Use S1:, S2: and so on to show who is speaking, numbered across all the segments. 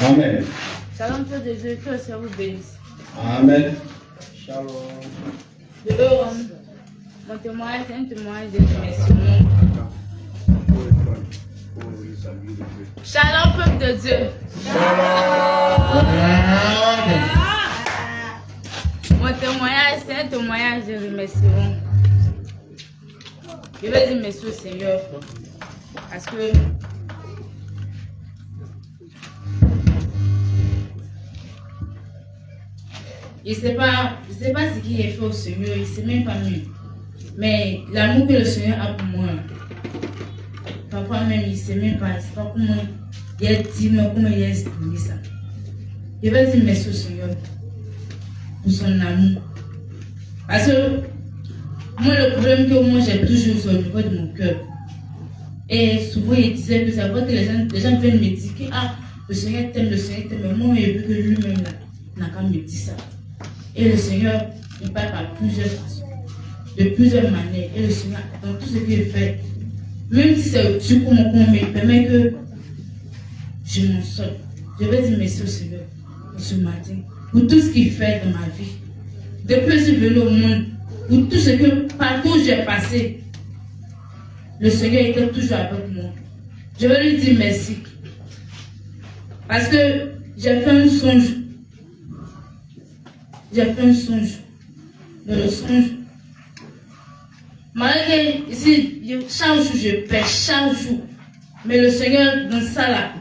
S1: Amen.
S2: Shalom, Père de Dieu, que le Seigneur vous bénisse.
S1: Amen. Shalom.
S2: Mon témoignage, c'est un témoignage de remerciement. Shalom, peuple de Dieu. Mon témoignage, c'est un témoignage de remerciement. Je vais dire merci au Seigneur. Parce que je ne sais pas ce qu'il a fait au Seigneur, il ne sait même pas mieux. Mais l'amour que le Seigneur a pour moi, parfois même il ne sait même pas, il ne sait pas comment il a dit, comment il a exprimé ça. Je vais dire merci au Seigneur pour son amour. Parce que moi, le problème que moi j'ai toujours au niveau de mon cœur. Et souvent il disait que c'est vrai que les gens viennent me dire que le Seigneur t'aime, mais moi j'ai vu que lui-même n'a qu'à me dire ça. Et le Seigneur, il parle par plusieurs façons, de plusieurs manières. Et le Seigneur, dans tout ce qu'il fait, même si c'est Dieu pour mon compte, mais il permet que je m'en sorte. Je vais dire merci au Seigneur pour ce matin, pour tout ce qu'il fait dans ma vie. Depuis que je suis venu au monde, pour tout ce que, partout où j'ai passé, le Seigneur était toujours avec moi. Je vais lui dire merci. Parce que j'ai fait un songe. J'ai fait un songe. Dans le songe, malgré ici, chaque jour je pêche, chaque jour. Mais le Seigneur, dans ça là,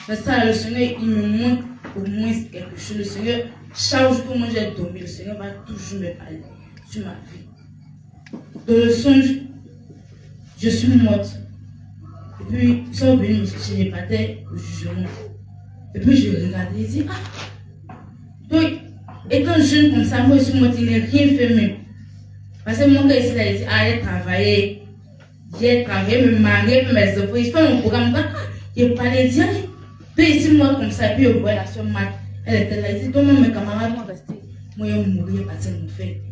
S2: le Seigneur, il me montre au moins quelque chose. Le Seigneur, chaque jour que moi j'ai dormi, le Seigneur va toujours me parler sur ma vie. Dans le songe, je suis morte. Et puis, ils sont venus me chercher les patins au jugement. Et puis, je regardais et dis, donc, étant jeune comme ça, moi je suis morte, il n'a rien fait même. Parce que mon gars ici, il a dit, j'ai travaillé, me marié, mes enfants, il fait mon programme, il parlait, il dit, puis ici, moi comme ça, puis je vois la soeur Mat, elle était là, il dit, donc mes camarades vont rester, moi je vais mourir, parce qu'ils m'ont fait.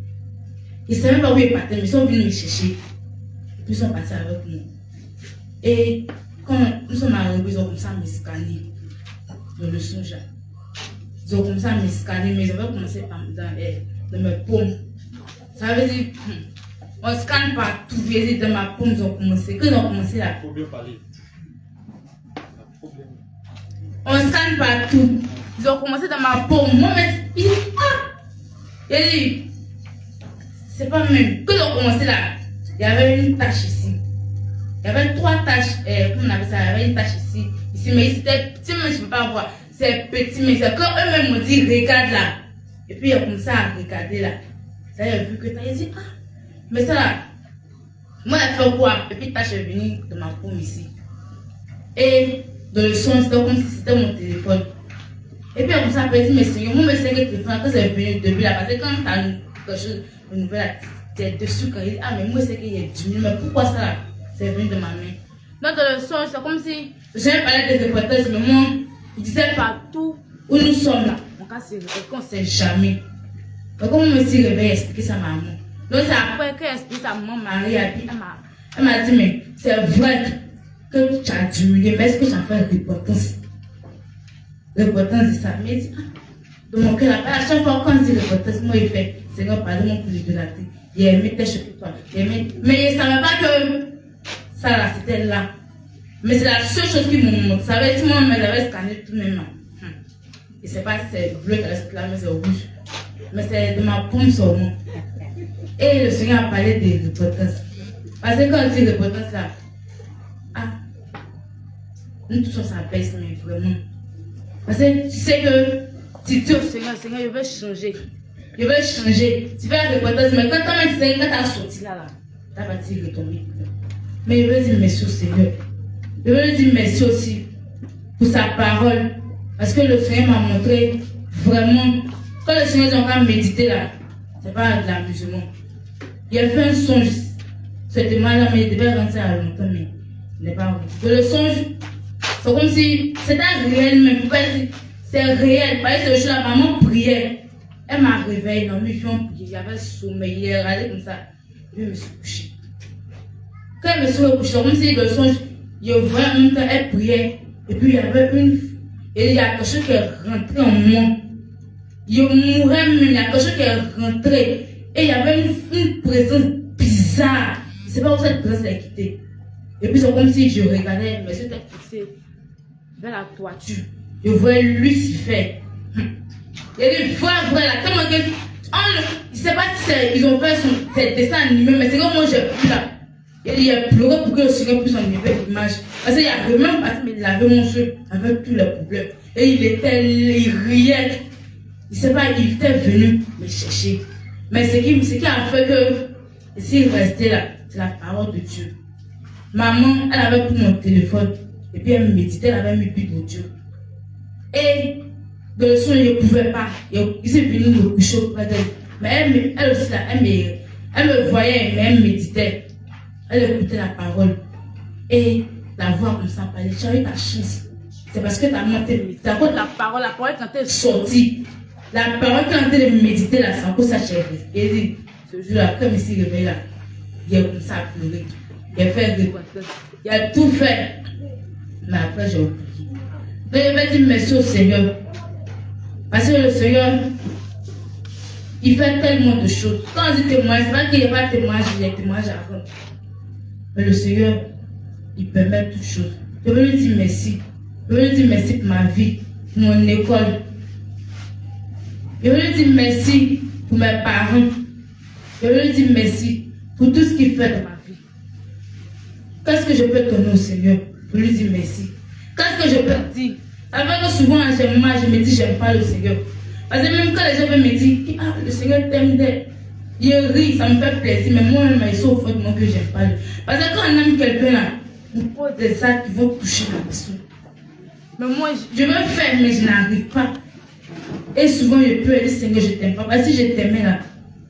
S2: Ils ne savaient pas où ils partaient, mais ils sont venus me chercher. Et puis ils sont passés avec moi. Et quand nous sommes arrivés, ils ont commencé à me scanner dans le songe. Ils ont commencé à me scanner, mais ils avaient commencé par dans mes paumes. Ça veut dire, on scanne partout, dans ma paume, ils ont commencé. Quand ils ont commencé là, il faut bien parler. On scanne partout. Ils ont commencé dans ma paume. Moi, il dit, c'est pas même. Quand ils ont commencé là, il y avait une tache ici. Il y avait 3 taches, comment on appelle ça, il y avait une tache ici, mais c'était petit, mais je ne peux pas voir. C'est petit, mais c'est quand eux-mêmes m'ont dit, regarde là. Et puis il a commencé à regarder là. Ça, il a vu que tu as dit, mais ça là, moi j'ai fait quoi? Et puis tache est venue de ma paume ici. Et dans le son, c'était comme si c'était mon téléphone. Et puis il a commencé à dire, mais Seigneur, moi, c'est le téléphone, quand c'est venu depuis là, parce que quand tu as quelque chose de nouvel là, tu es dessus quand il dit, mais moi c'est qu'il y a diminué, mais pourquoi ça là? C'est venu de ma main. Donc dans le son, c'est comme si j'avais parlé des reportages, mais moi, il disait partout où nous sommes là. Mon cas, c'est qu'on ne sait jamais. Donc, comme je me suis réveillée, expliqué ça à maman. Donc, c'est après qu'elle explique ça à maman, Marie, elle m'a dit, mais c'est vrai que tu as diminué, mais est-ce que tu as fait reportage? Reportage, c'est ça. Mais elle dit, dans mon cœur, à chaque fois quand je dis reportage, moi, il fait, Seigneur, pardon-moi pour l'idolâtrie. Il aimait tes cheveux, toi. Mais il ne savait pas que ça là, c'était là. Mais c'est la seule chose qui me montre. Ça veut dire que moi, je l'avais scanné tout même. Je ne sais pas si c'est bleu qu'elle est là, mais c'est rouge. Mais c'est de ma paume seulement. Et le Seigneur a parlé des reportages. Parce que quand on dit reportages là, nous tous on s'abaisse, mais vraiment. Parce que tu sais que tu dis au Seigneur, Seigneur, je veux changer. Je veux changer. Tu fais un reportage, mais quand tu as sorti là, tu as parti retomber. Mais je veux dire merci au Seigneur. Je veux lui dire merci aussi pour sa parole. Parce que le Seigneur m'a montré vraiment. Quand le Seigneur est en train de méditer là, ce n'est pas de l'amusement. Il a fait un songe. C'était mal, mais il devait rentrer à longtemps, mais il n'est pas rentré. Le songe, c'est comme si c'était réel, mais vous pouvez dire c'est réel. Parce que ce jour là, maman priait. Elle m'a réveillée, non, mais j'avais sommeil, elle regardait comme ça. Et puis je me suis couchée. Quand je me suis recouchée, comme si le songe, je voyais en même temps, elle priait. Et puis il y avait et il y a quelque chose qui est rentré en moi. Je mourais même, il y a quelque chose qui est rentré. Et il y avait une présence bizarre. Je ne sais pas où cette présence est quittée. Et puis c'est comme si je regardais, mes yeux étaient fixés vers la toiture. Je voyais Lucifer. Il dit vrai, là, tellement que. Je ne sais pas si ils ont fait ses dessins animés, mais c'est comme moi j'ai vu là. Il a pleuré pour que le Seigneur puisse enlever l'image. Parce qu'il y a vraiment parti, mais il avait mon soeur avec tous les problèmes. Et il riait. Je ne sais pas, il était venu me chercher. Mais ce qui a fait que s'il restait là, c'est la parole de Dieu. Maman, elle avait pris mon téléphone. Et puis elle méditait, elle avait mis Bible audio. Et de le son, je ne pouvais pas. Il s'est venu me coucher auprès d'elle. Mais elle aussi, là, elle me voyait, mais elle méditait. Elle écoutait la parole. Et la voix comme ça parlait. Tu as eu ta chance. C'est parce que ta maman t'a médité. À cause de la parole quand elle est sortie, la parole quand elle est médité, là, c'est à cause de sa chair. Et ce jour-là, comme il s'est réveillé là, il a commencé à pleurer. Il a fait des il a tout fait. Mais après, j'ai oublié. Donc, je vais dire merci au Seigneur. Parce que le Seigneur, il fait tellement de choses. Quand on dit témoignage, c'est pas qu'il n'y a pas de témoignage, il y a des témoignages avant. Mais le Seigneur, il permet toutes choses. Je veux lui dire merci. Je veux lui dire merci pour ma vie, pour mon école. Je veux lui dire merci pour mes parents. Je veux lui dire merci pour tout ce qu'il fait dans ma vie. Qu'est-ce que je peux donner au Seigneur pour lui dire merci? Qu'est-ce que je peux dire? Avec que souvent, j'aime mal, je me dis, j'aime pas le Seigneur. Parce que même quand les gens me disent, ah, le Seigneur t'aime, je ris, ça me fait plaisir, mais moi-même, ils sont au fond de moi que j'aime pas. Parce que quand on aime quelqu'un là, on pose des actes qui vont toucher la personne. Mais moi, je veux faire, mais je n'arrive pas. Et souvent, je peux dire, Seigneur, je t'aime pas. Parce que si je t'aimais là,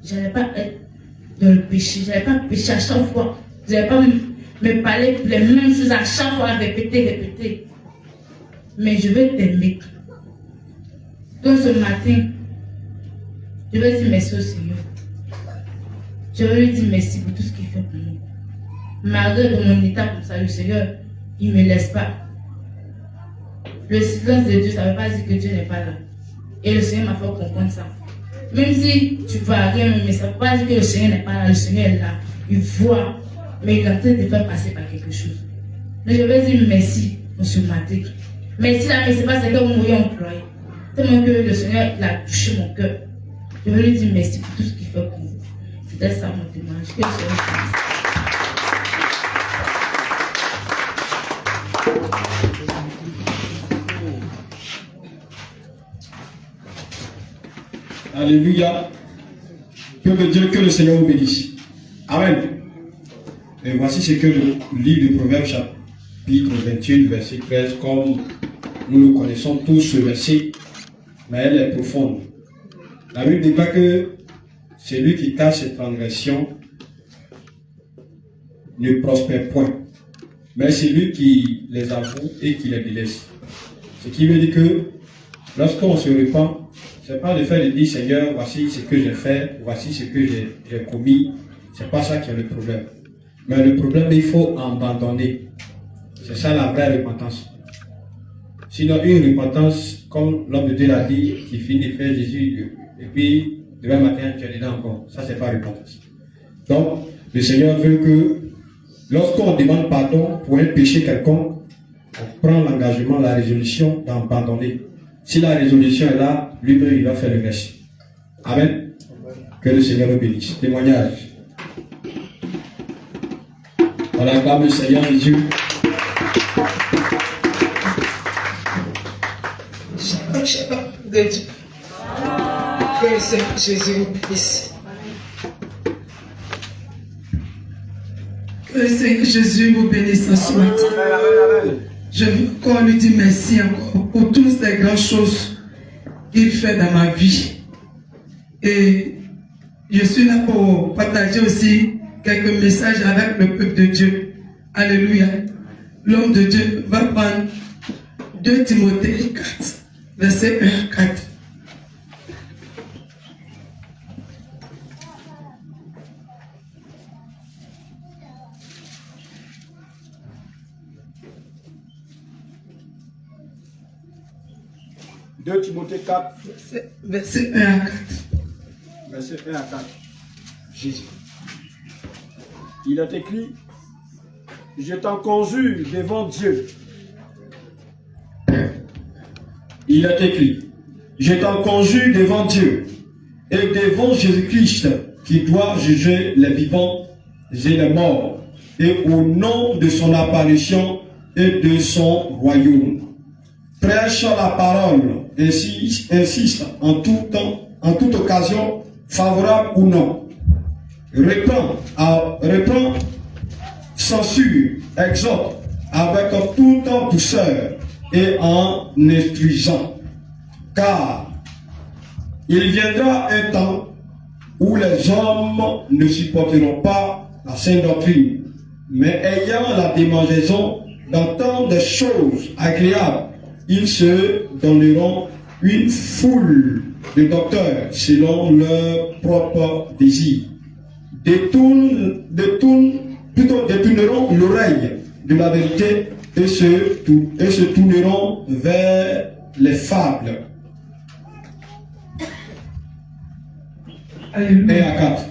S2: je n'allais pas être dans le péché. Je n'allais pas pécher à chaque fois. Je n'allais pas me parler les mêmes choses à chaque fois, répéter. Mais je vais t'aimer. Donc ce matin, je vais dire merci au Seigneur. Je vais lui dire merci pour tout ce qu'il fait pour moi. Malgré de mon état comme ça, le Seigneur, il ne me laisse pas. Le silence de Dieu, ça ne veut pas dire que Dieu n'est pas là. Et le Seigneur m'a fait comprendre ça. Même si tu vas rien, mais ça ne veut pas dire que le Seigneur n'est pas là. Le Seigneur est là. Il voit, mais il est en train de te faire passer par quelque chose. Mais je vais dire merci, monsieur Maté. Merci là, mais ce n'est pas ce que vous m'auriez employé. Tellement que le Seigneur il a touché mon cœur. Je veux lui dire merci pour tout ce qu'il fait pour vous. C'était ça mon témoignage. Que le Seigneur
S1: Alléluia. Que le Seigneur vous bénisse. Amen. Et voici ce que le livre de Proverbes chapitre 28, verset 13, comme nous le connaissons tous ce verset, mais elle est profonde. La Bible dit pas que celui qui cache ses transgressions ne prospère point, mais celui qui les avoue et qui les délaisse. Ce qui veut dire que lorsqu'on se repent, ce n'est pas le fait de dire Seigneur, voici ce que j'ai fait, voici ce que j'ai commis. Ce n'est pas ça qui est le problème. Mais le problème, il faut abandonner. C'est ça la vraie repentance. Sinon, une repentance, comme l'homme de Dieu l'a dit, qui finit de faire Jésus, et puis demain matin, tu es dedans encore. Ça, c'est pas repentance. Donc, le Seigneur veut que lorsqu'on demande pardon pour un péché quelconque, on prend l'engagement, la résolution d'abandonner. Si la résolution est là, lui-même, il va faire le reste. Amen. Que le Seigneur nous bénisse. Témoignage. On acclame le Seigneur Jésus.
S3: Shalom de Dieu. Que le Seigneur Jésus vous bénisse. Que le Seigneur Jésus vous bénisse ce matin. Je veux encore lui dire merci encore pour toutes les grandes choses qu'il fait dans ma vie. Et je suis là pour partager aussi quelques messages avec le peuple de Dieu. Alléluia. L'homme de Dieu va prendre 2 Timothée 4, verset 1 à 4.
S4: 2 Timothée 4,
S3: verset 1 à 4.
S4: Verset 1 à 4. Jésus. Il est écrit, je t'en conjure devant Dieu.
S1: Il est écrit, je t'en conjure devant Dieu et devant Jésus-Christ qui doit juger les vivants et les morts, et au nom de son apparition et de son royaume. Prêche la parole, insiste en tout temps, en toute occasion, favorable ou non. Reprend, censure, exhorte avec toute douceur et en instruisant. Car il viendra un temps où les hommes ne supporteront pas la sainte doctrine, mais ayant la démangeaison d'entendre des choses agréables, ils se donneront une foule de docteurs selon leurs propres désirs. Détourneront l'oreille de la vérité et se tourneront vers les fables.
S3: Alléluia.
S1: 1 à 4.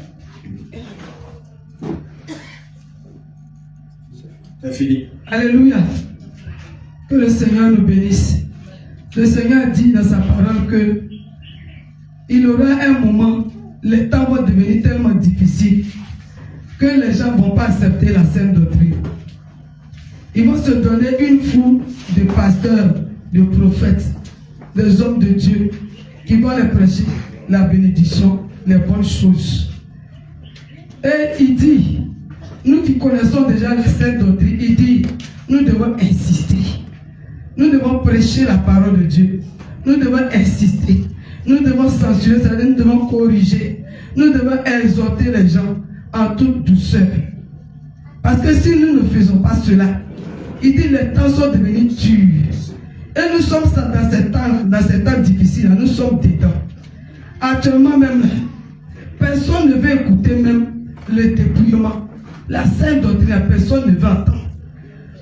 S1: C'est fini.
S3: Alléluia. Que le Seigneur nous bénisse. Le Seigneur dit dans sa parole que il aura un moment, les temps vont devenir tellement difficiles que les gens ne vont pas accepter la sainte doctrine. Ils vont se donner une foule de pasteurs, de prophètes, des hommes de Dieu qui vont les prêcher la bénédiction, les bonnes choses. Et il dit, nous qui connaissons déjà la sainte doctrine, il dit, nous devons insister. Nous devons prêcher la parole de Dieu. Nous devons insister. Nous devons censurer, c'est-à-dire nous devons corriger. Nous devons exhorter les gens en toute douceur. Parce que si nous ne faisons pas cela, il dit les temps sont devenus durs. Et nous sommes dans ces temps difficiles, nous sommes dedans. Actuellement même, personne ne veut écouter même le dépouillement. La sainte doctrine, personne ne veut entendre.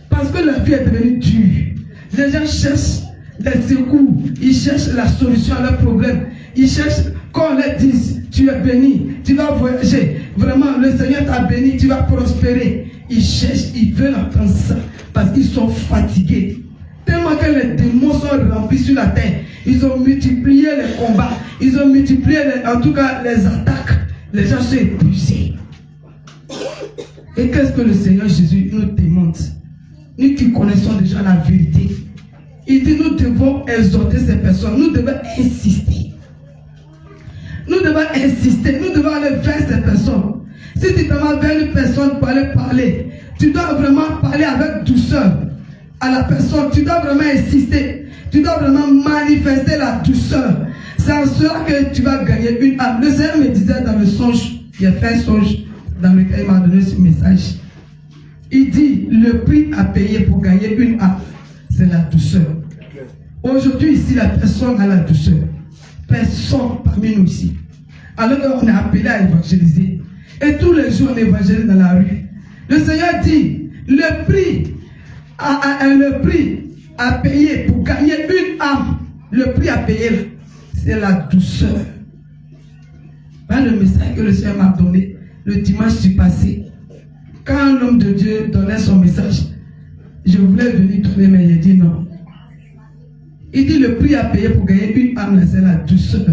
S3: Parce que la vie est devenue dure. Les gens cherchent des secours, ils cherchent la solution à leurs problèmes. Ils cherchent, qu'on leur dise, tu es béni, tu vas voyager. Vraiment, le Seigneur t'a béni, tu vas prospérer. Ils cherchent, ils veulent entendre ça parce qu'ils sont fatigués. Tellement que les démons sont remplis sur la terre. Ils ont multiplié les combats, ils ont multiplié en tout cas les attaques. Les gens sont épuisés. Et qu'est-ce que le Seigneur Jésus nous demande? Nous qui connaissons déjà la vérité, il dit nous devons exhorter ces personnes, nous devons insister. Nous devons insister, nous devons aller vers ces personnes. Si tu demandes vers une personne pour aller parler, tu dois vraiment parler avec douceur à la personne, tu dois vraiment insister, tu dois vraiment manifester la douceur. C'est en cela que tu vas gagner une âme. Le Seigneur me disait dans le songe, il a fait un songe dans lequel il m'a donné ce message. Il dit, le prix à payer pour gagner une âme, c'est la douceur. Aujourd'hui, ici, la personne a la douceur. Personne parmi nous ici. Alors qu'on est appelé à évangéliser. Et tous les jours, on évangélise dans la rue. Le Seigneur dit, le prix à payer pour gagner une âme, le prix à payer, c'est la douceur. Voilà le message que le Seigneur m'a donné le dimanche passé. Quand l'homme de Dieu donnait son message, je voulais venir donner, mais il dit non. Il dit le prix à payer pour gagner une âme, c'est la douceur.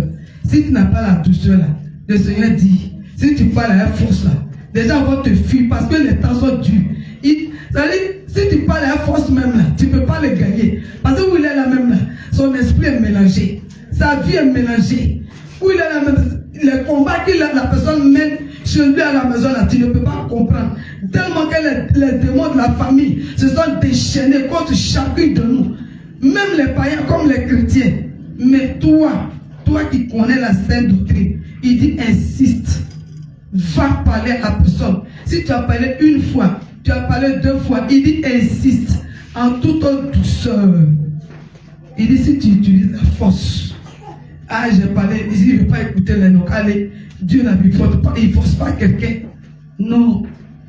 S3: Si tu n'as pas la douceur là, le Seigneur dit, si tu parles à la force là, les gens vont te fuir parce que les temps sont durs. Si tu parles à la force même là, tu ne peux pas le gagner. Parce que où il est là même là, son esprit est mélangé, sa vie est mélangée. Où il est là même, les combats que la personne mène chez lui à la maison là, tu ne peux pas comprendre. Tellement que les démons de la famille se sont déchaînés contre chacun de nous. Même les païens comme les chrétiens. Mais toi qui connais la sainte doctrine, il dit insiste. Va parler à personne. Si tu as parlé une fois, tu as parlé deux fois, il dit insiste en toute douceur. Il dit si tu utilises la force. Ah, j'ai parlé, il ne veut pas écouter les noms. Allez, Dieu il ne force pas quelqu'un. Non.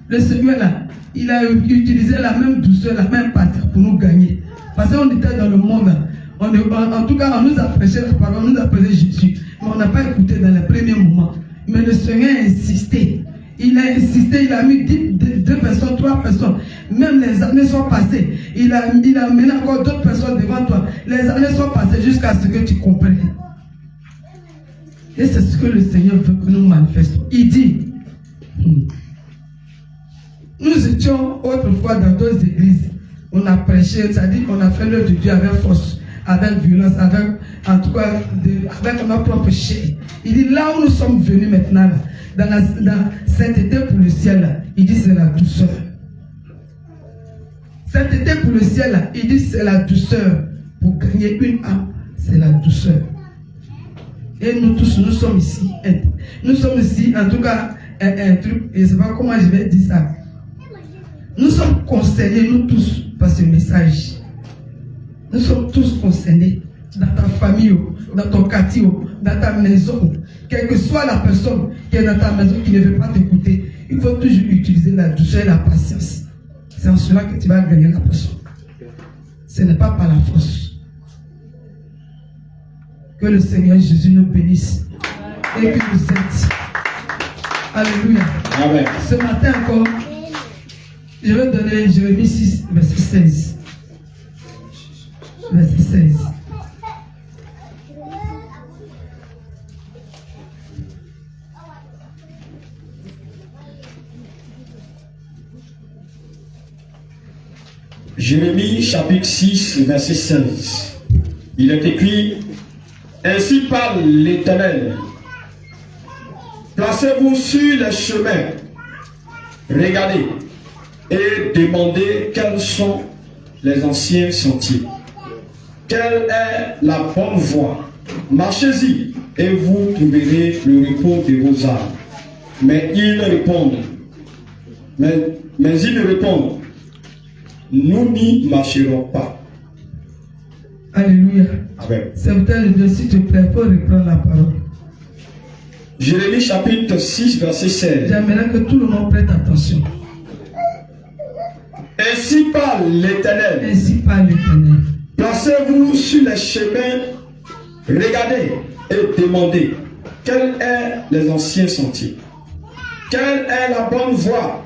S3: Le Seigneur là, il a utilisé la même douceur, la même partie pour nous gagner. Parce qu'on était dans le monde, En tout cas, on nous a prêché la parole, on nous a prêché Jésus. Mais on n'a pas écouté dans les premiers moments. Mais le Seigneur a insisté. Il a insisté, il a mis 2 personnes, 3 personnes. Même les années sont passées. Il a amené encore d'autres personnes devant toi. Les années sont passées jusqu'à ce que tu comprennes. Et c'est ce que le Seigneur veut que nous manifestons. Il dit, nous étions autrefois dans d'autres églises. On a prêché, c'est-à-dire qu'on a fait l'œuvre de Dieu avec force, avec violence, avec, en tout cas, avec notre propre chair. Il dit, là où nous sommes venus maintenant, là, dans cet été pour le ciel, là, il dit c'est la douceur. Cet été pour le ciel, là, il dit c'est la douceur. Pour gagner une âme, c'est la douceur. Et nous tous, nous sommes ici. Nous sommes ici, en tout cas, un truc, et je ne sais pas comment je vais dire ça. Nous sommes concernés, nous tous, par ce message. Nous sommes tous concernés. Dans ta famille, dans ton quartier, dans ta maison. Quelle que soit la personne qui est dans ta maison qui ne veut pas t'écouter, il faut toujours utiliser la douceur et la patience. C'est en cela que tu vas gagner la personne. Ce n'est pas par la force. Que le Seigneur Jésus nous bénisse et que nous aide. Alléluia.
S1: Amen.
S3: Ce matin encore, je vais donner Jérémie 6, verset 16. Verset 16.
S1: Jérémie chapitre 6, verset 16. Il est écrit, ainsi parle l'Éternel. Placez-vous sur les chemins, regardez et demandez quels sont les anciens sentiers. Quelle est la bonne voie? Marchez-y et vous trouverez le repos de vos âmes. Mais ils répondent, mais ils répondent, nous n'y marcherons pas.
S3: Alléluia.
S1: Amen.
S3: Serviteur de Dieu, s'il te plaît, il faut reprendre la parole.
S1: Jérémie chapitre 6, verset 16.
S3: J'aimerais que tout le monde prête attention.
S1: Ainsi parle l'Éternel.
S3: Ainsi parle l'Éternel.
S1: Placez-vous sur les chemins, regardez et demandez quels sont les anciens sentiers. Quelle est la bonne voie?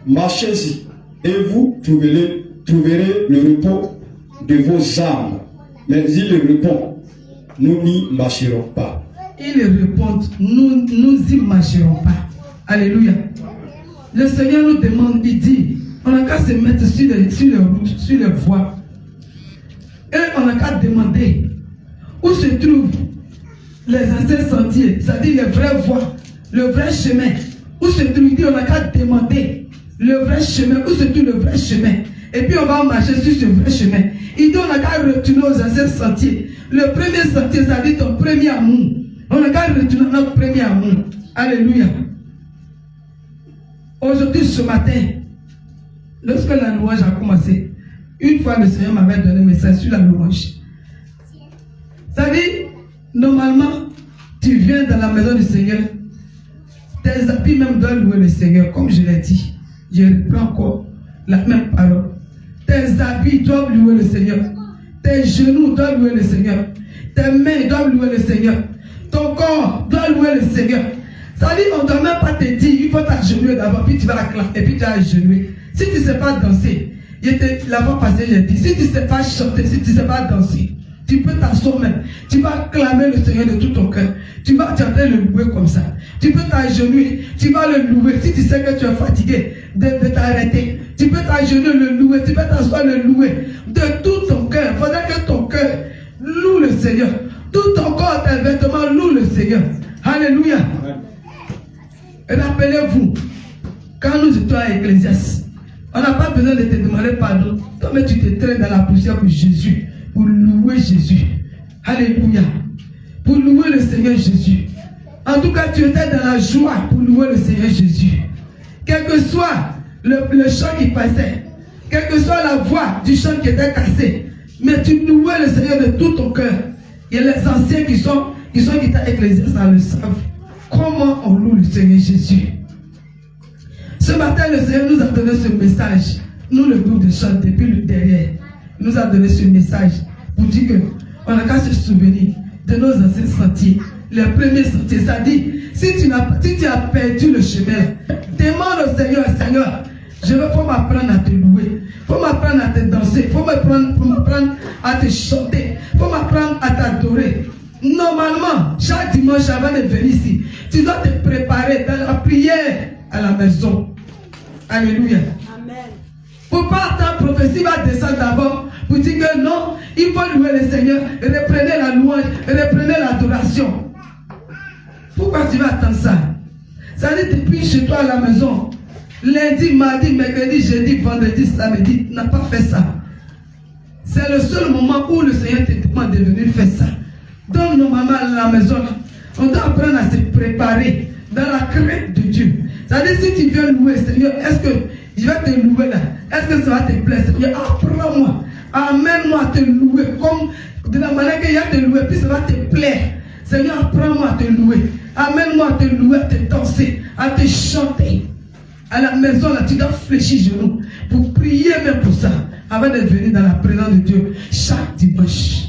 S1: Marchez-y et vous trouverez le repos de vos âmes. Mais il répond, nous n'y marcherons pas.
S3: Ils répondent, nous y marcherons pas. Alléluia. Le Seigneur nous demande, il dit, on n'a qu'à se mettre sur les routes, sur les voies. Et on n'a qu'à demander où se trouvent les anciens sentiers, c'est-à-dire les vraies voies, le vrai chemin. Où se trouve, il dit, on n'a qu'à demander le vrai chemin, où se trouve le vrai chemin. Et puis on va marcher sur ce vrai chemin. Il dit, on n'a qu'à retourner aux anciens sentiers. Le premier sentier, ça dit ton premier amour. On n'a qu'à retourner à notre premier amour. Alléluia. Aujourd'hui, ce matin, lorsque la louange a commencé, une fois le Seigneur m'avait donné un message sur la louange. Ça dit, normalement, tu viens dans la maison du Seigneur, tes habits même doivent louer le Seigneur, comme je l'ai dit. Je reprends encore la même parole. Tes habits doivent louer le Seigneur. Tes genoux doivent louer le Seigneur. Tes mains doivent louer le Seigneur. Ton corps doit louer le Seigneur. Ça dit, on ne doit même pas te dire, il faut t'agenouiller d'abord, puis tu vas acclamer, et puis tu vas agenouiller. Si tu ne sais pas danser, la fois passée, j'ai dit, si tu ne sais pas chanter, si tu ne sais pas danser, tu peux t'asseoir même. Tu vas acclamer le Seigneur de tout ton cœur. Tu vas le louer comme ça. Tu peux t'agenouiller, tu vas le louer. Si tu sais que tu es fatigué de t'arrêter, tu peux t'agenouiller, le louer. Tu peux t'asseoir, le louer. De tout ton cœur. Il faudrait que ton cœur loue le Seigneur. Tout ton corps, tes vêtements, loue le Seigneur. Alléluia. Rappelez-vous, quand nous étions à Ecclésiaste, on n'a pas besoin de te demander pardon. Toi, mais tu te traînes dans la poussière pour Jésus, pour louer Jésus. Alléluia. Pour louer le Seigneur Jésus. En tout cas, tu étais dans la joie pour louer le Seigneur Jésus. Quel que soit le chant qui passait, quelle que soit la voix du chant qui était cassé, mais tu louais le Seigneur de tout ton cœur. Et les anciens qui sont dans l'Ecclésiaste, ça le savent. Comment on loue le Seigneur Jésus. Ce matin, le Seigneur nous a donné ce message. Nous, le groupe de chant, depuis le derrière, nous a donné ce message pour dire que on n'a qu'à se souvenir de nos anciens sentiers. Les premiers sentiers, ça dit, si tu as perdu le chemin, demande au Seigneur, Seigneur, faut m'apprendre à te louer, faut m'apprendre à te danser, faut m'apprendre à te chanter, faut m'apprendre à t'adorer. Normalement, chaque dimanche avant de venir ici, tu dois te préparer dans la prière à la maison. Alléluia. Amen. Pour pas ta prophétie va descendre d'abord pour dire que non, il faut louer le Seigneur, reprenez la louange, reprenez l'adoration. Pourquoi tu vas attendre ça? Ça dit depuis chez toi à la maison, lundi, mardi, mercredi, jeudi, vendredi, samedi, tu n'as pas fait ça. C'est le seul moment où le Seigneur te demande de venir faire ça. Donc normalement à la maison, on doit apprendre à se préparer dans la crainte de Dieu. C'est-à-dire si tu viens louer le Seigneur, est-ce que je vais te louer là? Est-ce que ça va te plaire? Seigneur, apprends-moi, amène-moi à te louer comme de la manière qu'il y a te louer, puis ça va te plaire. Seigneur, apprends-moi à te louer. Amène-moi à te louer, à te danser, à te chanter. À la maison, là, tu dois fléchir genoux pour prier même pour ça, avant de venir dans la présence de Dieu chaque dimanche.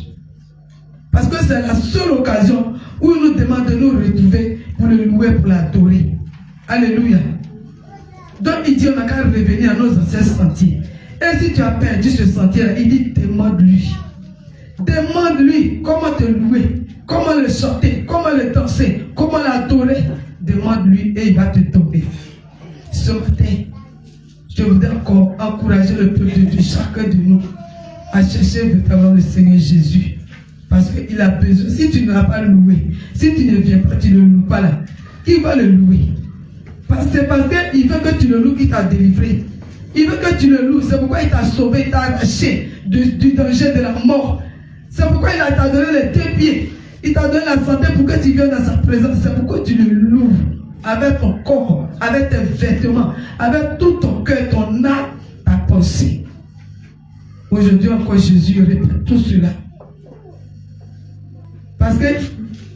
S3: Parce que c'est la seule occasion où il nous demande de nous retrouver pour le louer, pour l'adorer. Alléluia. Donc il dit, on n'a qu'à revenir à nos anciens sentiers. Et si tu as perdu ce sentier-là, il dit, demande-lui. Demande-lui comment te louer, comment le chanter, comment le danser, comment l'adorer. Demande-lui et il va te tomber. Ce matin, je voudrais encore encourager le peuple de Dieu, chacun de nous, à chercher véritablement le Seigneur Jésus. Parce qu'il a besoin. Si tu ne l'as pas loué, si tu ne viens pas, tu ne le loues pas là, qui va le louer? C'est parce qu'il veut que tu le loues qu'il t'a délivré. Il veut que tu le loues. C'est pourquoi il t'a sauvé, il t'a arraché du danger de la mort. C'est pourquoi il t'a donné les 2 pieds. Il t'a donné la santé pour que tu viennes dans sa présence. C'est pourquoi tu le loues avec ton corps, avec tes vêtements, avec tout ton cœur, ton âme, ta pensée. Aujourd'hui encore, Jésus répète tout cela. Parce que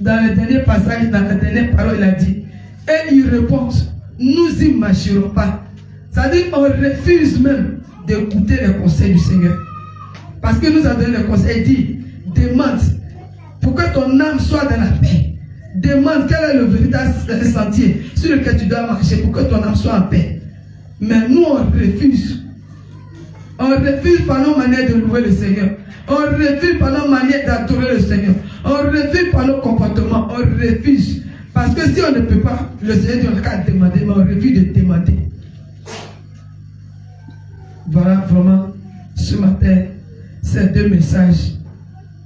S3: dans le dernier passage, dans la dernière parole, il a dit, et ils répondent, nous y marcherons pas. C'est-à-dire qu'on refuse même d'écouter les conseils du Seigneur. Parce que nous a donné le conseil, il dit, demande pour que ton âme soit dans la paix. Demande quel est le véritable sentier sur lequel tu dois marcher pour que ton âme soit en paix. Mais nous, on refuse. On refuse par nos manières de louer le Seigneur. On refuse par nos manières d'adorer le Seigneur. On refuse par nos comportements. On refuse. Parce que si on ne peut pas, le Seigneur n'a qu'à demander, mais on refuse de demander. Voilà vraiment ce matin ces 2 messages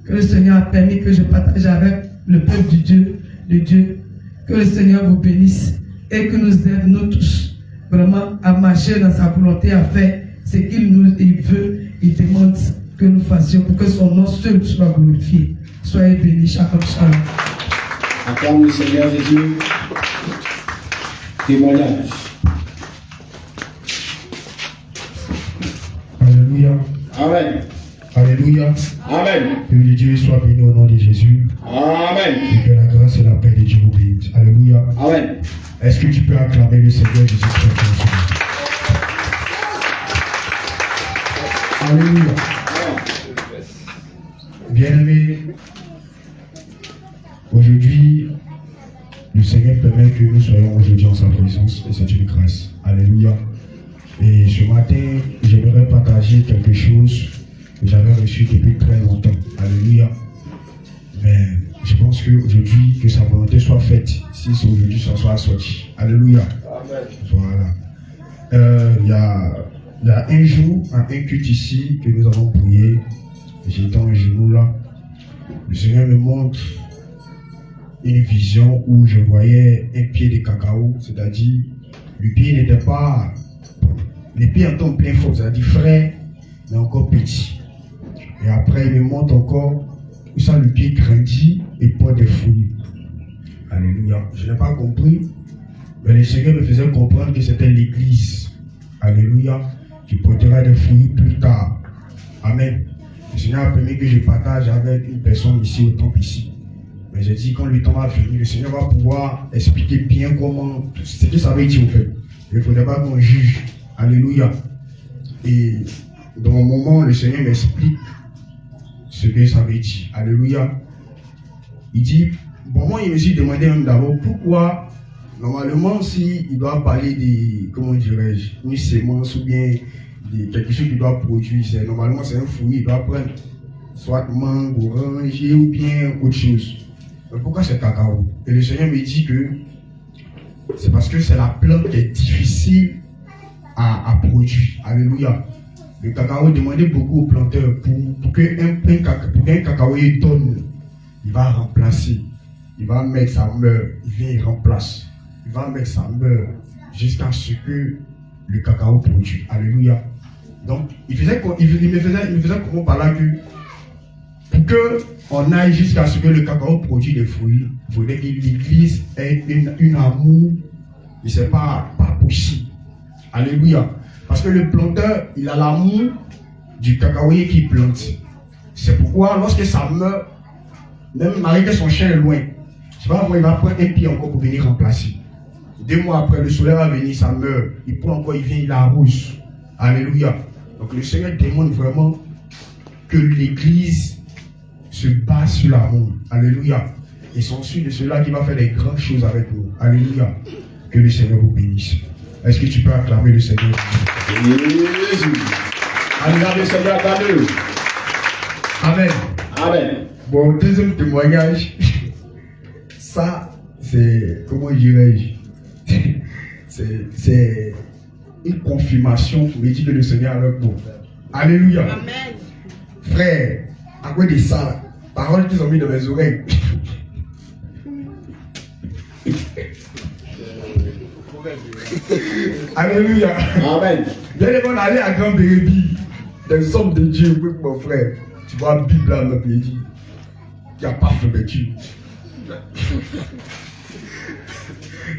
S3: que le Seigneur a permis que je partage avec le peuple de Dieu. Que le Seigneur vous bénisse et que nous aide, nous tous, vraiment à marcher dans sa volonté, à faire ce qu'il veut, il demande que nous fassions pour que son nom seul soit glorifié. Soyez bénis, chacun.
S1: Acclame le Seigneur Jésus. Témoignage.
S5: Alléluia.
S1: Amen.
S5: Alléluia.
S1: Amen.
S5: Que le Dieu soit béni au nom de Jésus.
S1: Amen.
S5: Et que la grâce et la paix de Dieu vous bénisse. Alléluia.
S1: Amen.
S5: Est-ce que tu peux acclamer le Seigneur Jésus très fort? Alléluia. Bien-aimés, aujourd'hui, le Seigneur permet que nous soyons aujourd'hui en sa présence et c'est une grâce. Alléluia. Et ce matin, j'aimerais partager quelque chose que j'avais reçu depuis très longtemps. Alléluia. Mais je pense qu'aujourd'hui, que sa volonté soit faite. Si c'est aujourd'hui, ça soit sorti. Alléluia. Amen. Voilà. Il y a un jour, un culte ici, que nous avons prié. J'étais en genou là. Le Seigneur me montre une vision où je voyais un pied de cacao, c'est-à-dire le pied n'était pas, les pieds en plein fort, c'est-à-dire frais, mais encore petit. Et après il me montre encore où ça le pied grandit et porte des fruits. Alléluia. Je n'ai pas compris, mais le Seigneur me faisait comprendre que c'était l'église. Alléluia. Qui portera des fruits plus tard. Amen. Le Seigneur a permis que je partage avec une personne ici au temple ici. Mais j'ai dit quand le temps va venir, le Seigneur va pouvoir expliquer bien comment, ce que ça veut dire au fait. Il ne faudrait pas qu'on juge. Alléluia. Et dans mon moment, le Seigneur m'explique ce que ça veut dire. Alléluia. Il dit, bon, moi, il me suis demandé même d'abord pourquoi, normalement, s'il doit parler de, comment dirais-je, une sémence ou bien de quelque chose qu'il doit produire, normalement, c'est un fruit, il doit prendre soit mangue, oranger ou bien autre chose. Mais pourquoi c'est cacao? Et le Seigneur me dit que c'est parce que c'est la plante qui est difficile à produire. Alléluia. Le cacao demandait beaucoup aux planteurs pour qu'un cacaoyer donne, il va remplacer. Il va mettre sa meurt, il vient, il remplace. Il va mettre sa meurt jusqu'à ce que le cacao produit. Alléluia. Donc, il me faisait comprendre par là que pour qu'on aille jusqu'à ce que le cacao produise des fruits, il faudrait que l'Église ait une amour. Et ce n'est pas possible. Alléluia. Parce que le planteur, il a l'amour du cacaoyer qui plante. C'est pourquoi, lorsque ça meurt, même malgré que son chien est loin, il va prendre un pied encore pour venir remplacer. 2 mois après, le soleil va venir, ça meurt. Il prend encore, il vient, il arrose. Alléluia. Donc le Seigneur demande vraiment que l'Église se base sur l'amour. Alléluia. Et c'est ensuite de cela qui va faire des grandes choses avec nous. Alléluia. Que le Seigneur vous bénisse. Est-ce que tu peux acclamer le Seigneur?
S4: Jésus. Alléluia, le Seigneur acclame.
S5: Amen.
S4: Amen.
S5: Bon, deuxième témoignage. Ça, c'est, comment dirais-je? C'est une confirmation pour me dire que le Seigneur est avec vous. Alléluia.
S2: Amen.
S5: Frère, à quoi de ça? Paroles qu'ils ont mis dans mes oreilles. Alléluia.
S4: Amen.
S5: Bien les bon aller à Grand Bérébi, des hommes de Dieu, oui, mon frère. Tu vois la Bible là, notre pays dit, il n'y a pas de Dieu.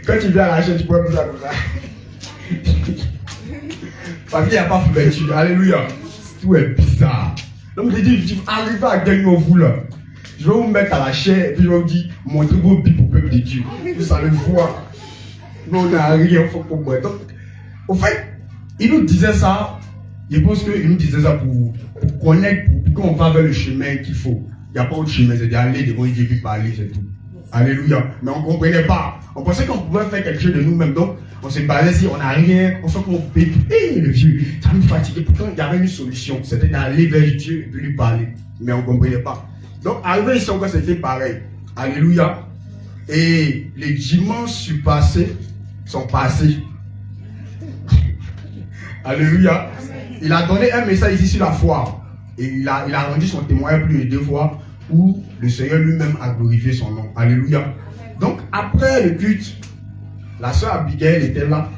S5: Quand tu viens à la chaîne, tu peux plus ça comme ça. Parce qu'il n'y a pas de Dieu. Alléluia. Tout est bizarre. Donc je dis, arrivez à gagner vous là. Je vais vous mettre à la chair et puis je vais vous dire, montrez vos Bibles au peuple de Dieu. Vous allez voir. Nous, on n'a rien fait pour moi. Donc, au fait, il nous disait ça. Je pense qu'il nous disait ça pour connaître, pour qu'on va vers le chemin qu'il faut. Il n'y a pas autre chemin, c'est d'aller devant Dieu et parler, c'est tout. Alléluia. Mais on ne comprenait pas. On pensait qu'on pouvait faire quelque chose de nous-mêmes. Donc, on se basait si on n'a rien, on fait qu'on paye. Et le vieux, ça nous fatiguait. Pourtant, il y avait une solution. C'était d'aller vers Dieu et de lui parler. Mais on ne comprenait pas. Donc, arrivé ici encore, c'était pareil. Alléluia. Et les dimanches sont passés. Alléluia. Il a donné un message ici sur la foi. Et il a rendu son témoignage plus de 2 fois où le Seigneur lui-même a glorifié son nom. Alléluia. Donc, après le culte, la soeur Abigail était là.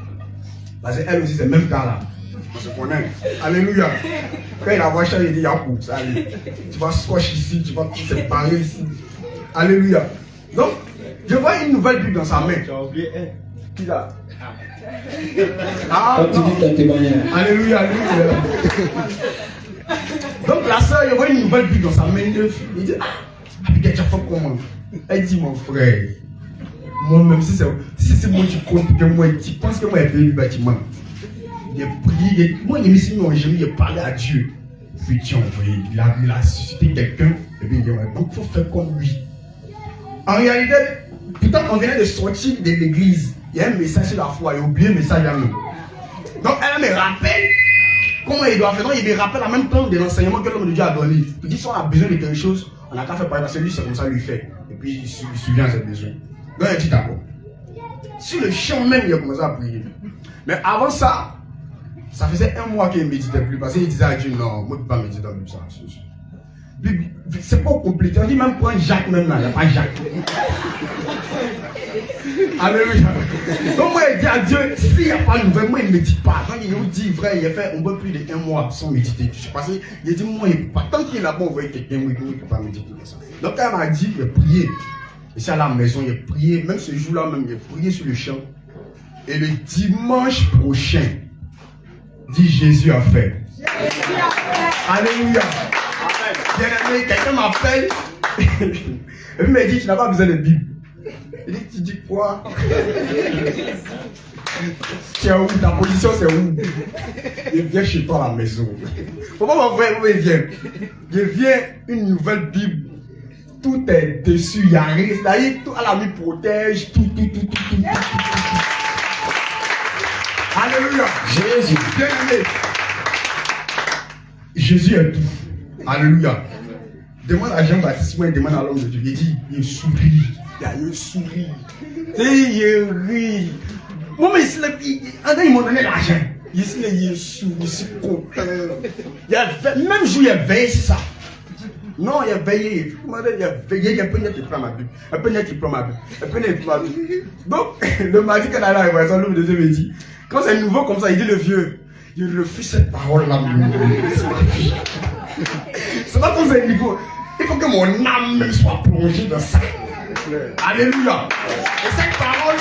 S5: Parce qu'elle aussi, c'est le même cas là. On se connaît. Alléluia. Quand il a vu ça, il dit Yakou, ça allait. Tu vas scotch ici, tu vas tout séparer ici. Alléluia. Donc, je vois une nouvelle Bible dans sa main.
S4: Tu as oublié, qui là?
S5: Ah,
S1: Quand tu dis ton témoignage.
S5: Alléluia, alléluia. Donc la soeur, il voit une nouvelle Bible dans sa main. Il dit, Abigail, tu as fait comment? Elle dit, mon frère, moi-même, si c'est moi qui compte, que moi, tu penses que moi, j'ai fait le bâtiment. J'ai prié, moi, j'ai mis sur mon genou, j'ai parlé à Dieu. Puis Dieu a envoyé, il a suscité quelqu'un, et puis il dit, donc il faut faire comme lui. En réalité, pourtant, on venait de sortir de l'église. Il y a un message sur la foi, il a oublié le message à nous. Donc elle me rappelle comment il doit faire. Donc il me rappelle en même temps de l'enseignement que l'homme de Dieu a donné. Il dit si on a besoin de quelque chose, on n'a qu'à faire pareil parce que lui c'est comme ça lui fait. Et puis il subvient à ses besoins. Donc il dit d'accord. Sur le champ même, il a commencé à prier. Mais avant ça, ça faisait 1 mois qu'il ne méditait plus parce qu'il disait à Dieu non, moi je ne peux pas méditer dans ça. C'est pas compliqué. On dit même prendre Jacques même là, il n'y a pas Jacques. Alléluia. Donc moi il dit à Dieu, s'il n'y a pas de nouvelles, moi il ne médite pas. Quand il nous dit vrai, il a fait un peu plus de 1 mois sans méditer. Je sais pas si il a dit moi il ne peut pas. Tant qu'il est là-bas, on voit quelqu'un, moi il ne peut pas méditer comme ça. Donc quand il m'a dit, il a prié. Ici à la maison, il a prié. Même ce jour-là même, il a prié sur le champ. Et le dimanche prochain, dit Jésus a fait. Alléluia. Bien aimé, quelqu'un m'appelle. Et puis il m'a dit, tu n'as pas besoin de Bible. Il dit, tu dis quoi? Tu es où? Ta position c'est où? Il vient chez toi à la maison.
S6: Faut pas m'envoyer où il vient. Il vient une nouvelle Bible. Tout est dessus, il y a rien. C'est-à-dire, tout à la nuit protège, tout. Alléluia.
S4: Jésus.
S6: Bien aimé. Jésus est tout. Alléluia. Demande à Jean-Baptiste, moi, il demande à l'homme de Dieu. Il dit, il sourit. Il sourit. Il rit. Moi, mais ici, ils m'ont donné l'argent. Ici, il sourit, il est content. Même jour, il est veillé, c'est ça. Non, il est veillé. Il est veillé. Il y a un peu net qui prend ma Bible. Un peu net qui prend ma Bible. Un peu net qui prend ma Bible. Donc, le mardi, quand on a la révélation, l'homme de Dieu me dit, quand c'est nouveau comme ça, il dit le vieux, il refuse cette parole-là. C'est pas comme c'est nouveau. Il faut que mon âme même soit plongée dans ça. Alléluia. Et cette parole,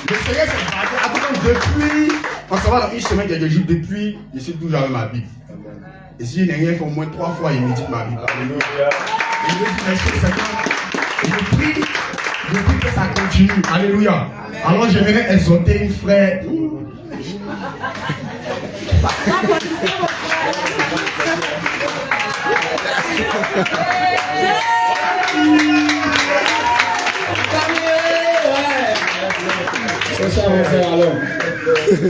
S6: le Seigneur s'est battu. Après, depuis, on s'en va dans une semaine, quelques jours, depuis, je suis toujours avec ma Bible. Et si il n'y a rien fait au moins 3 fois, il médite ma Bible. Alléluia. Et je me dis, merci Seigneur. Je prie que ça continue. Alléluia. Alors j'aimerais exhorter une frère.
S4: C'est ça, mon frère, alors.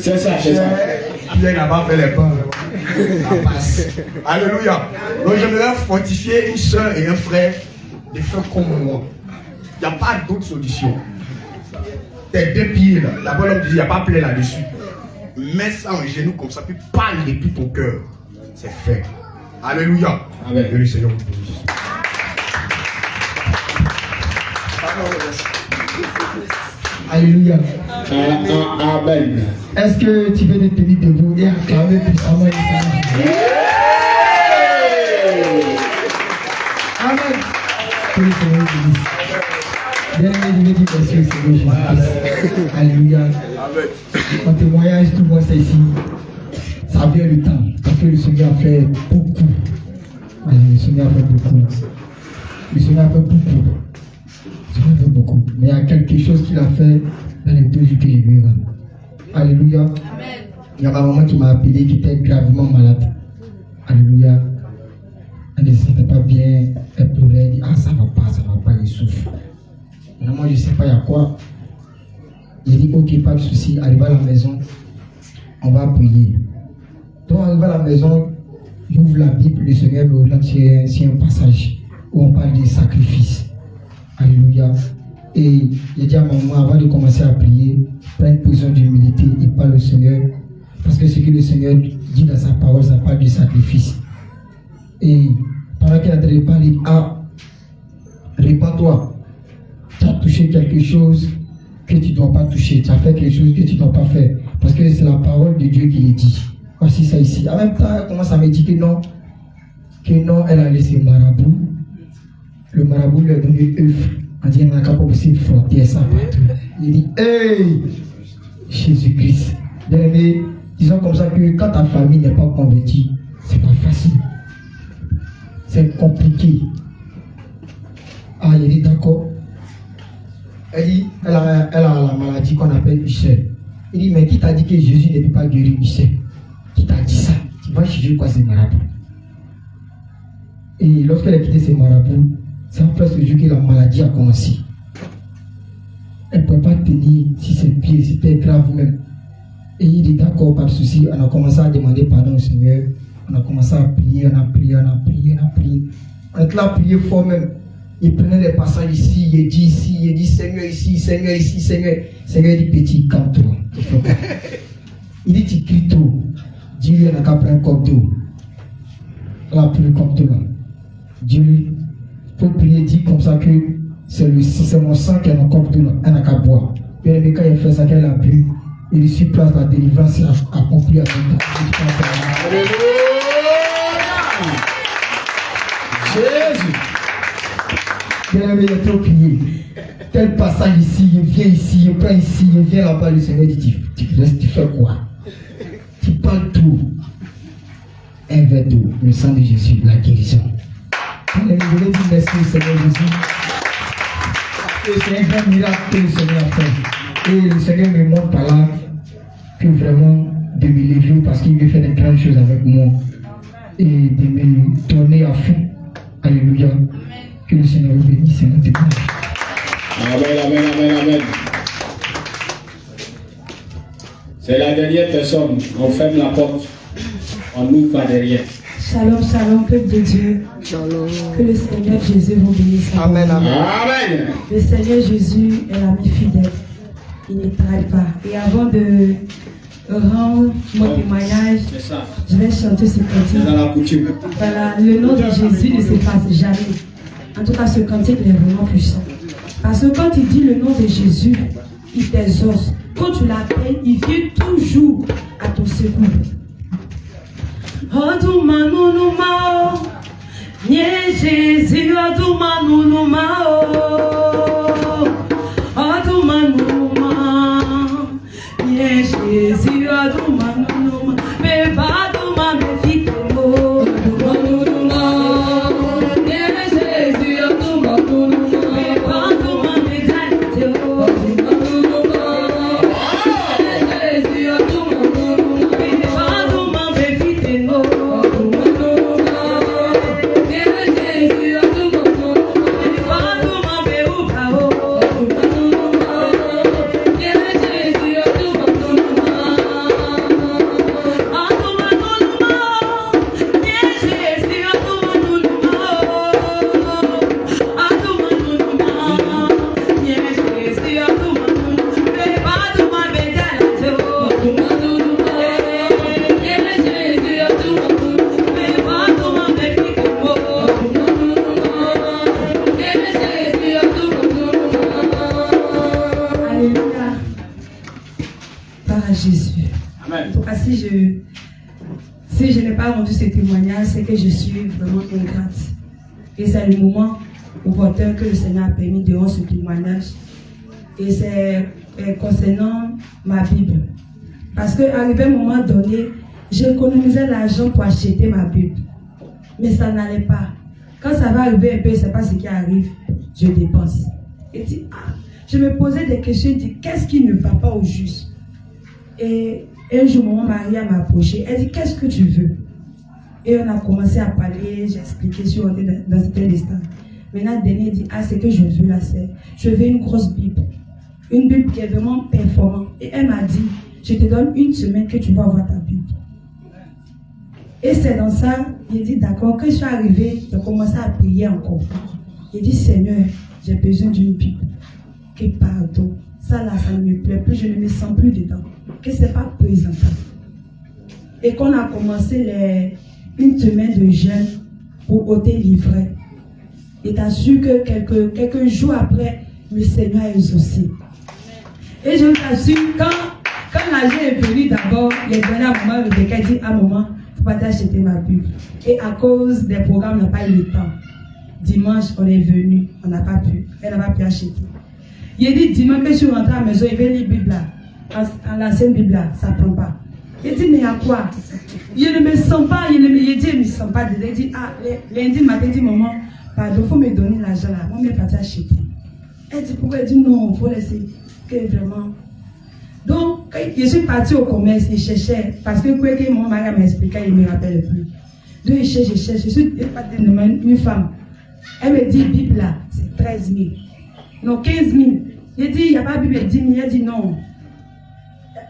S4: C'est ça.
S6: Pierre n'a pas fait les pas. La passe. Alléluia. Donc j'aimerais fortifier une soeur et un frère, des frères comme moi. Il n'y a pas d'autre solution. Tes 2 pieds là. D'abord l'homme dit, il n'y a pas plein là-dessus. Mets ça en genou comme ça, puis parle depuis ton cœur. C'est fait. Alléluia.
S4: Amen.
S6: Que le Seigneur vous bénisse.
S7: Alléluia.
S4: Amen.
S7: Est-ce que tu veux te tenir debout et acclamer puissamment le Seigneur? Amen. Que le Seigneur vous bénisse. Bien-aimé, je vais dire merci au Seigneur Jésus-Christ. Alléluia. Mon témoignage, tout moi, c'est ici. Ça vient le temps. Parce que le Seigneur a fait beaucoup. Le Seigneur a fait beaucoup. Le Seigneur a fait beaucoup. Le Seigneur a fait beaucoup. Mais il y a quelque chose qu'il a fait dans les 2 jours que j'ai vu. Alléluia. Amen. Il y a ma maman qui m'a appelé, qui était gravement malade. Alléluia. Elle ne se sentait pas bien. Elle pleurait. Elle dit, ah, ça va pas, il souffre. Maintenant, moi, je ne sais pas, il y a quoi. Il dit, ok, pas de souci. Arrivé à la maison, on va prier. Donc, arrivé à la maison, j'ouvre la Bible, le Seigneur me relate sur un passage où on parle des sacrifices. Alléluia. Et il dit à maman, avant de commencer à prier, prends une position d'humilité et parle au Seigneur. Parce que ce que le Seigneur dit dans sa parole, ça parle du sacrifice. Et pendant qu'il est en train de parler, ah, répands-toi. Tu as touché quelque chose que tu ne dois pas toucher. Tu as fait quelque chose que tu ne dois pas faire. Parce que c'est la parole de Dieu qui le dit. Voici ça ici. En même temps, elle commence à me dire que non, elle a laissé le marabout. Le marabout lui a donné œuvre. On dit, on n'a pas possible de frotter ça partout. Il dit, hey, Jésus-Christ. Bien-aimé, disons comme ça que quand ta famille n'est pas convertie, c'est pas facile. C'est compliqué. Ah, il dit, d'accord. Elle dit, elle a la maladie qu'on appelle Michel. Il dit, mais qui t'a dit que Jésus ne peut pas guérir Michel? Qui t'a dit ça? Tu vas chercher quoi ces marabouts? Et lorsqu'elle a quitté ces marabouts, c'est après ce jour que la maladie a commencé. Elle ne peut pas tenir si ses pieds, c'était grave même. Et il dit, d'accord, pas de souci. On a commencé à demander pardon au Seigneur. On a commencé à prier, on a prié. On était là à prier fort même. Il prenait les passages ici, il dit Seigneur ici, Seigneur ici, Seigneur. Seigneur dit petit, calme-toi. Il dit tu cries trop. Dis-lui, on n'a qu'à prendre un cop d'eau. Elle a pris le cop d'eau là. Dis-lui, il faut prier, dit comme ça que c'est mon sang qui est dans le cop d'eau là. Elle n'a qu'à boire. Et quand il fait ça, qu'elle a bu, il suit place la délivrance accomplie à son temps.
S4: Jésus.
S7: Bien-aimé, il est trop crié. Tel passage ici, il vient ici, il prend ici, il vient là-bas. Le Seigneur dit, tu fais quoi? Tu parles tout. Un verre d'eau, le sang de Jésus, la guérison. Bien-aimé, je vais dire merci au Seigneur Jésus. C'est un grand miracle que le Seigneur a fait. Et le Seigneur me montre par là que vraiment de me lever parce qu'il veut faire de grandes choses avec moi. et de me donner à fond. Alléluia. Que le Seigneur vous bénisse et nous témoigne.
S4: Amen, amen, amen, amen. C'est la dernière personne. On ferme la porte. On ouvre par derrière.
S8: Shalom, shalom, peuple de Dieu.
S9: Shalom.
S8: Que le Seigneur Jésus vous bénisse.
S9: Amen, amen.
S4: Amen.
S8: Le Seigneur Jésus est l'ami fidèle. Il ne trahit pas. Et avant de rendre mon témoignage,
S4: C'est ça.
S8: je vais chanter ce
S4: C'est dans
S8: cantique.
S4: la coutume.
S8: Voilà, le nom de Jésus ne s'efface jamais. En tout cas, ce cantique est vraiment puissant. Parce que quand il dit le nom de Jésus, il t'exauce. Quand tu l'appelles, il vient toujours à ton secours. Oduma nunu mao, nye Jésus, oduma nunu mao, oduma nunu mao, nye Jésus, oduma nunu mao, beba oduma me fitemo, oduma nunu mao, nye Jésus, oduma nunu mao, beba oduma me dalite, oduma nunu mao, nye Jésus, oduma nunu mao, beba oduma me fitemo. Alléluia. Par Jésus.
S4: Amen.
S8: En tout cas, si je n'ai pas rendu ce témoignage, c'est que je suis vraiment ingrate. Et c'est le moment opportun que le Seigneur a permis de rendre ce témoignage. Et c'est concernant ma Bible. Parce qu'à un moment donné, j'économisais l'argent pour acheter ma Bible. Mais ça n'allait pas. Quand ça va arriver un peu, c'est pas ce qui arrive, je dépense. Et je me posais des questions, je dis, qu'est-ce qui ne va pas au juste? Et un jour, mon mari m'a approché, elle dit, qu'est-ce que tu veux? Et on a commencé à parler, j'ai expliqué sur dans cet instant. Maintenant, dernier dit, ce que je veux là, c'est, je veux une grosse Bible. Une Bible qui est vraiment performante. Et elle m'a dit, je te donne une semaine que tu vas avoir ta Bible. Et c'est dans ça, j'ai dit, d'accord, quand je suis arrivée, j'ai commencé à prier encore. J'ai dit, Seigneur, j'ai besoin d'une Bible. Que pardon. Ça là, ça ne me plaît plus, je ne me sens plus dedans. Que ce n'est pas présentable. Et qu'on a commencé une semaine de jeûne pour ôter l'ivraie. Et t'assure que quelques jours après, le Seigneur a exaucé. Et je t'assure, quand l'argent est venu d'abord, il est donné à maman, le décret dit à maman, il ne faut pas t'acheter ma Bible. Et à cause des programmes, on n'a pas eu le temps. Dimanche, on est venu, on n'a pas pu, elle n'a pas pu acheter. Il a dit dimanche que je suis rentré à la maison, il veut lire la Bible là, en l'ancienne Bible là, ça ne prend pas. Il a dit, mais à quoi? Il ne me sent pas, il dit, il ne me sent pas. Il a dit, lundi matin, il dit, maman, pardon, il faut me donner l'argent là. Moi, je vais partir acheter. Elle dit, pourquoi? Elle dit, non, il faut laisser. Que vraiment. Donc, quand je suis partie au commerce, je cherchais, parce que quoi que mon mari m'a expliqué, il ne me rappelle plus. Donc, je cherche, je suis partie de une femme. Elle me dit, Bible là, c'est 13 000. Non, 15 000. J'ai dit, il n'y a pas Bible, 10 000. Elle dit non.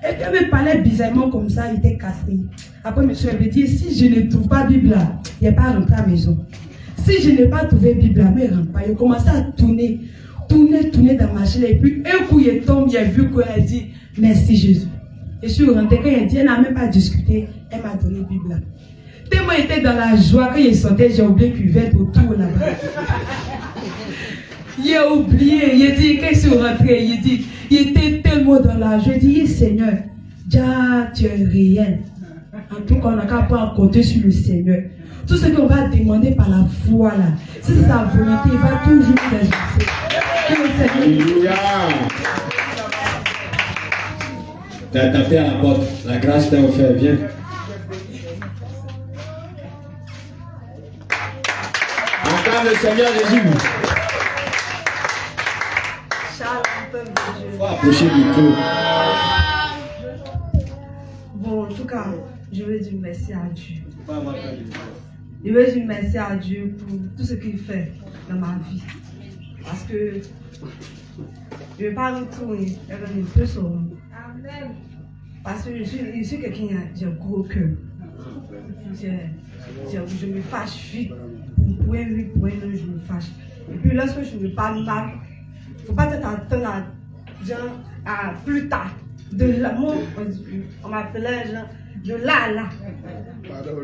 S8: Elle me parlait bizarrement comme ça, il était cassé. Après, monsieur, elle me dit, si je ne trouve pas Bible là, il n'y a pas à rentrer à la maison. Si je n'ai pas trouvé Bible là, mais rentre pas. Il a commencé à tourner dans ma chaîne. Et puis, un coup, il tombe, il a vu qu'elle a dit, merci Jésus. Je suis rentrée, quand elle dit, elle n'a même pas discuté, elle m'a donné la Bible là. Tellement il était dans la joie, quand il sortait, j'ai oublié cuvette autour là-bas. Il a oublié, il a dit, quand je suis rentré, il était tellement dans la joie. Il dit, Seigneur, déjà, tu es réel. En tout cas, on n'a qu'à pas compter sur le Seigneur. Tout ce qu'on va demander par la foi, là, si c'est sa volonté, il va toujours nous exaucer.
S4: Alléluia. Tu as tapé à la porte, la grâce t'a offert, viens. Acclame le Seigneur Jésus. Il faut approcher le micro.
S8: Bon, en tout cas, je veux dire merci à Dieu. Je veux dire merci à Dieu pour tout ce qu'il fait dans ma vie. Parce que je ne vais pas retourner et revenir plus sur moi. Parce que je suis quelqu'un qui a un gros cœur. Je me fâche vite. Pour un oui, pour un non, je me fâche. Et puis lorsque je me parle mal, il ne faut pas t'attendre à plus tard. De l'amour, on m'appelait genre de là.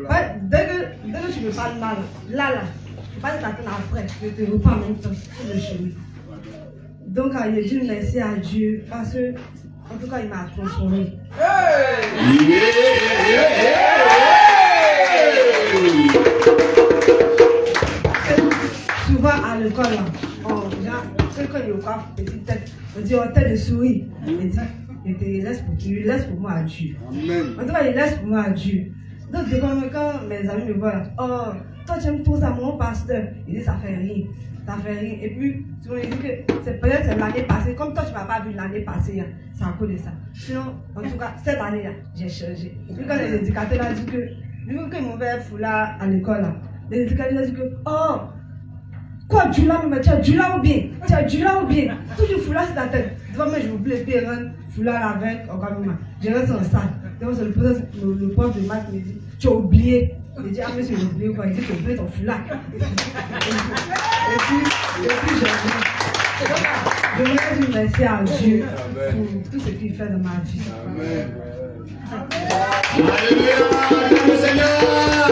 S8: Ouais, dès que tu me parles mal, là, il ne faut pas t'attendre après. Je te reprends en même temps sur le chemin. Donc, je dis merci à Dieu parce que, en tout cas, il m'a transformé. Souvent à l'école, quand il y a encore petite tête, on dit tête de souris. Il laisse pour moi à Dieu. En tout cas, il laisse pour moi à Dieu. Donc, des fois, quand mes amis me voient, oh, toi tu aimes tout ça, mon pasteur. Il dit, ça fait rien. Ça fait rien. Et puis, tu vois, il dit que peut-être c'est l'année passée. Comme toi, tu ne m'as pas vu l'année passée, c'est à cause de ça. Sinon, en tout cas, cette année, j'ai changé. Et puis, quand les éducateurs ont dit que, vu qu'ils m'ont fait foulard à l'école, les éducateurs ont dit que, oh, quoi, tu as du là ou bien? Tu as du là ou bien? Tout du foulard, c'est ta tête. Devant moi, je vous plaît, foulard avec, encore même. Je reste en salle. Donc, c'est le prof de maths qui me dit, tu as oublié. Je dis, ah, monsieur, j'ai oublié quoi? Il dit, tu as oublié ton foulard. Et puis, je voudrais dire merci à Dieu pour tout ce qu'il fait dans ma vie.
S4: Alléluia, Seigneur.